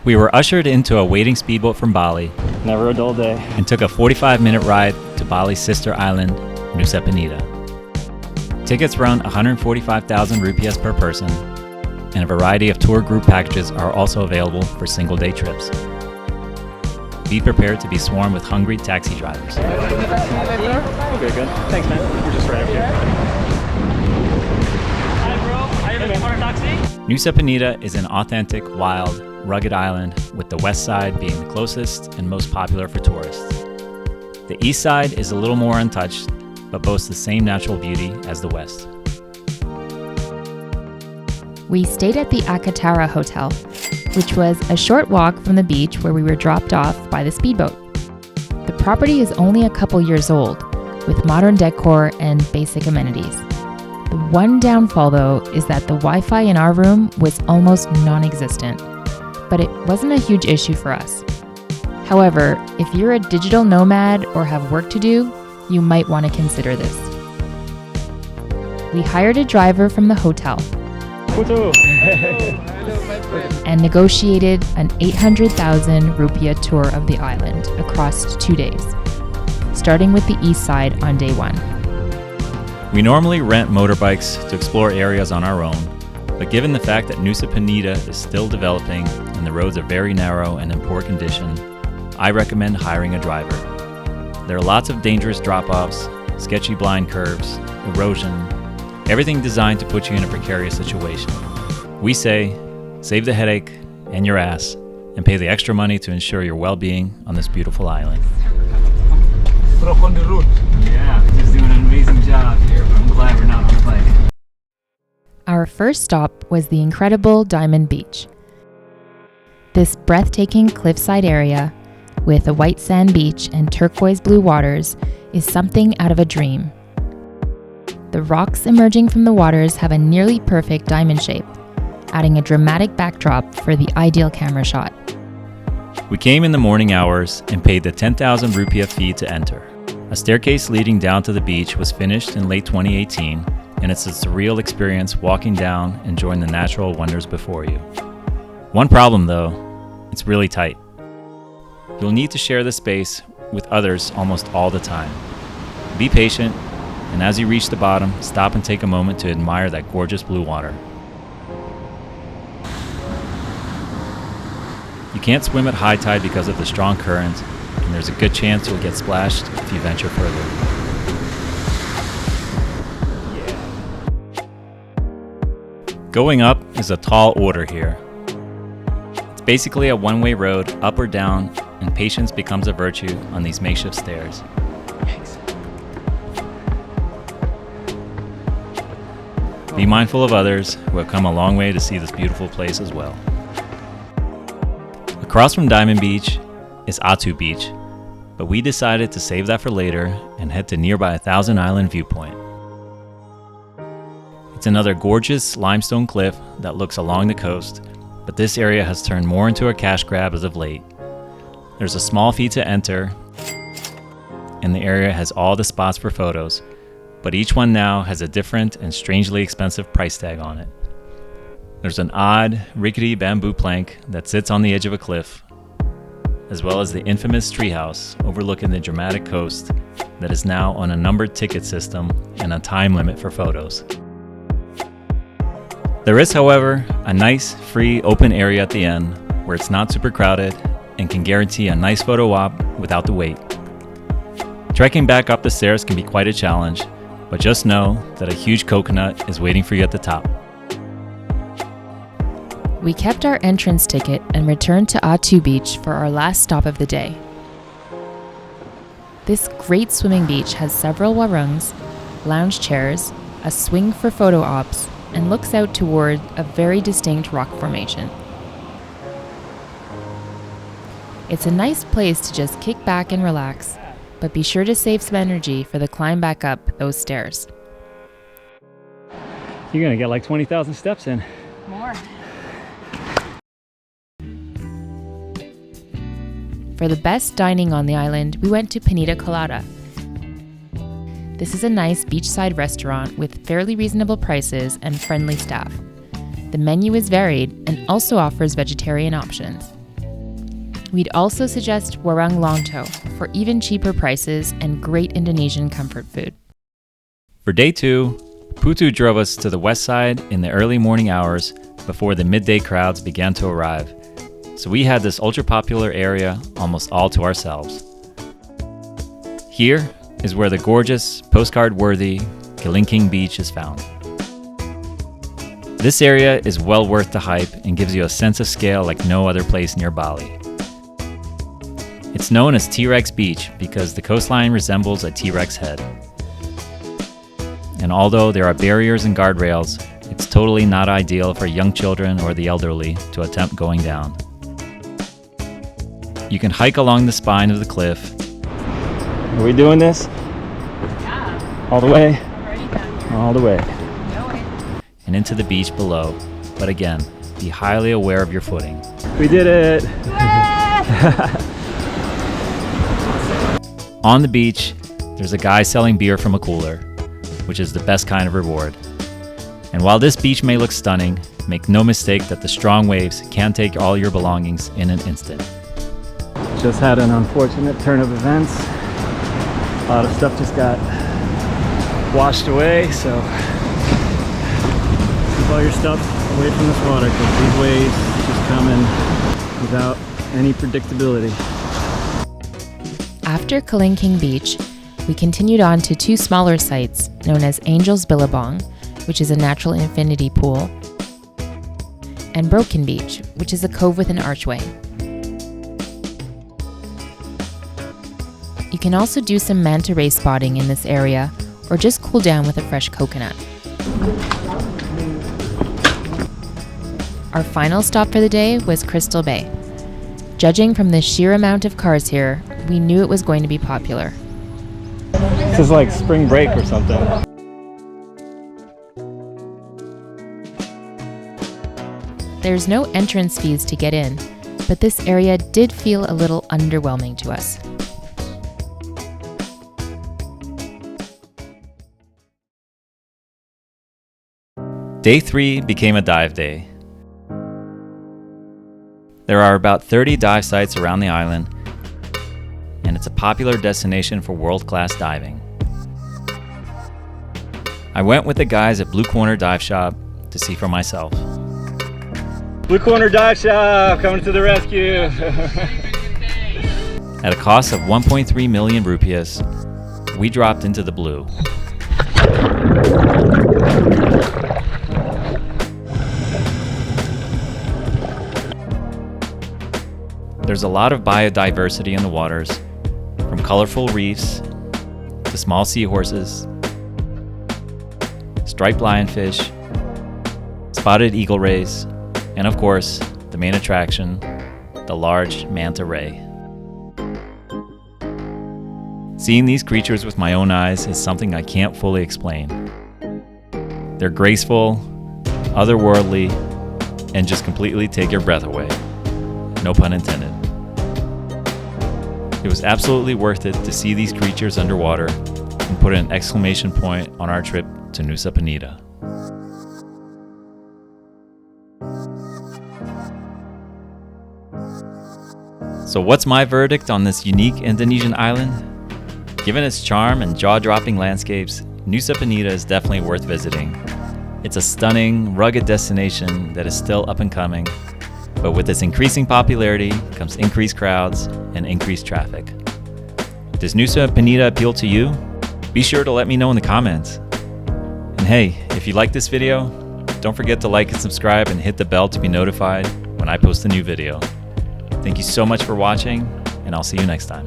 We were ushered into a waiting speedboat from Bali. Never a dull day. And took a 45-minute ride to Bali's sister island, Nusa Penida. Tickets run 145,000 rupiahs per person, and a variety of tour group packages are also available for single-day trips. Be prepared to be swarmed with hungry taxi drivers. Okay, good. Thanks, man. We're just right up here. Hi, bro. Are you looking for a taxi? Nusa Penida is an authentic, wild, rugged island, with the west side being the closest and most popular for tourists. The east side is a little more untouched, but boasts the same natural beauty as the west. We stayed at the Akatara Hotel, which was a short walk from the beach where we were dropped off by the speedboat. The property is only a couple years old, with modern decor and basic amenities. The one downfall, though, is that the Wi-Fi in our room was almost non-existent, but it wasn't a huge issue for us. However, if you're a digital nomad or have work to do, you might want to consider this. We hired a driver from the hotel and negotiated an 800,000 rupiah tour of the island across 2 days, starting with the east side on day 1. We normally rent motorbikes to explore areas on our own, but given the fact that Nusa Penida is still developing and the roads are very narrow and in poor condition, I recommend hiring a driver. There are lots of dangerous drop-offs, sketchy blind curves, erosion, everything designed to put you in a precarious situation. We say, save the headache and your ass, and pay the extra money to ensure your well-being on this beautiful island. Broke on the road. Yeah, just doing an amazing job here, but I'm glad we're not on the plane. Our first stop was the incredible Diamond Beach. This breathtaking cliffside area, with a white sand beach and turquoise blue waters, is something out of a dream. The rocks emerging from the waters have a nearly perfect diamond shape, adding a dramatic backdrop for the ideal camera shot. We came in the morning hours and paid the 10,000 rupiah fee to enter. A staircase leading down to the beach was finished in late 2018, and it's a surreal experience walking down, enjoying the natural wonders before you. One problem though, it's really tight. You'll need to share the space with others almost all the time. Be patient, and as you reach the bottom, stop and take a moment to admire that gorgeous blue water. You can't swim at high tide because of the strong current, and there's a good chance you'll get splashed if you venture further. Going up is a tall order here. It's basically a one-way road, up or down, and patience becomes a virtue on these makeshift stairs. Be mindful of others who have come a long way to see this beautiful place as well. Across from Diamond Beach is Atu Beach, but we decided to save that for later and head to nearby 1,000 Island Viewpoint. It's another gorgeous limestone cliff that looks along the coast, but this area has turned more into a cash grab as of late. There's a small fee to enter, and the area has all the spots for photos, but each one now has a different and strangely expensive price tag on it. There's an odd, rickety bamboo plank that sits on the edge of a cliff, as well as the infamous treehouse overlooking the dramatic coast that is now on a numbered ticket system and a time limit for photos. There is, however, a nice, free, open area at the end where it's not super crowded and can guarantee a nice photo op without the wait. Trekking back up the stairs can be quite a challenge, but just know that a huge coconut is waiting for you at the top. We kept our entrance ticket and returned to Atu Beach for our last stop of the day. This great swimming beach has several warungs, lounge chairs, a swing for photo ops, and looks out toward a very distinct rock formation. It's a nice place to just kick back and relax, but be sure to save some energy for the climb back up those stairs. You're gonna get like 20,000 steps in. More. For the best dining on the island, we went to Penida Colada. This is a nice beachside restaurant with fairly reasonable prices and friendly staff. The menu is varied and also offers vegetarian options. We'd also suggest Warung Longto for even cheaper prices and great Indonesian comfort food. For day 2, Putu drove us to the west side in the early morning hours before the midday crowds began to arrive. So we had this ultra-popular area almost all to ourselves. Here is where the gorgeous, postcard-worthy Kelingking Beach is found. This area is well worth the hype and gives you a sense of scale like no other place near Bali. It's known as T-Rex Beach because the coastline resembles a T-Rex head. And although there are barriers and guardrails, it's totally not ideal for young children or the elderly to attempt going down. You can hike along the spine of the cliff. Are we doing this? Yeah. All the way? Already done here. All the way. No way. And into the beach below. But again, be highly aware of your footing. We did it! On the beach, there's a guy selling beer from a cooler, which is the best kind of reward. And while this beach may look stunning, make no mistake that the strong waves can take all your belongings in an instant. Just had an unfortunate turn of events. A lot of stuff just got washed away, so keep all your stuff away from this water because these waves just come in without any predictability. After Kelingking Beach, we continued on to 2 smaller sites known as Angel's Billabong, which is a natural infinity pool, and Broken Beach, which is a cove with an archway. You can also do some manta ray spotting in this area or just cool down with a fresh coconut. Our final stop for the day was Crystal Bay. Judging from the sheer amount of cars here, we knew it was going to be popular. This is like spring break or something. There's no entrance fees to get in, but this area did feel a little underwhelming to us. Day 3 became a dive day. There are about 30 dive sites around the island, and it's a popular destination for world-class diving. I went with the guys at Blue Corner Dive Shop to see for myself. Blue Corner Dive Shop coming to the rescue. At a cost of 1.3 million rupiahs, we dropped into the blue. There's a lot of biodiversity in the waters, from colorful reefs to small seahorses, striped lionfish, spotted eagle rays, and of course, the main attraction, the large manta ray. Seeing these creatures with my own eyes is something I can't fully explain. They're graceful, otherworldly, and just completely take your breath away. No pun intended. It was absolutely worth it to see these creatures underwater and put an exclamation point on our trip to Nusa Penida. So what's my verdict on this unique Indonesian island? Given its charm and jaw-dropping landscapes, Nusa Penida is definitely worth visiting. It's a stunning, rugged destination that is still up and coming, but with its increasing popularity comes increased crowds and increased traffic. Does Nusa Penida appeal to you? Be sure to let me know in the comments. And hey, if you like this video, don't forget to like and subscribe and hit the bell to be notified when I post a new video. Thank you so much for watching, and I'll see you next time.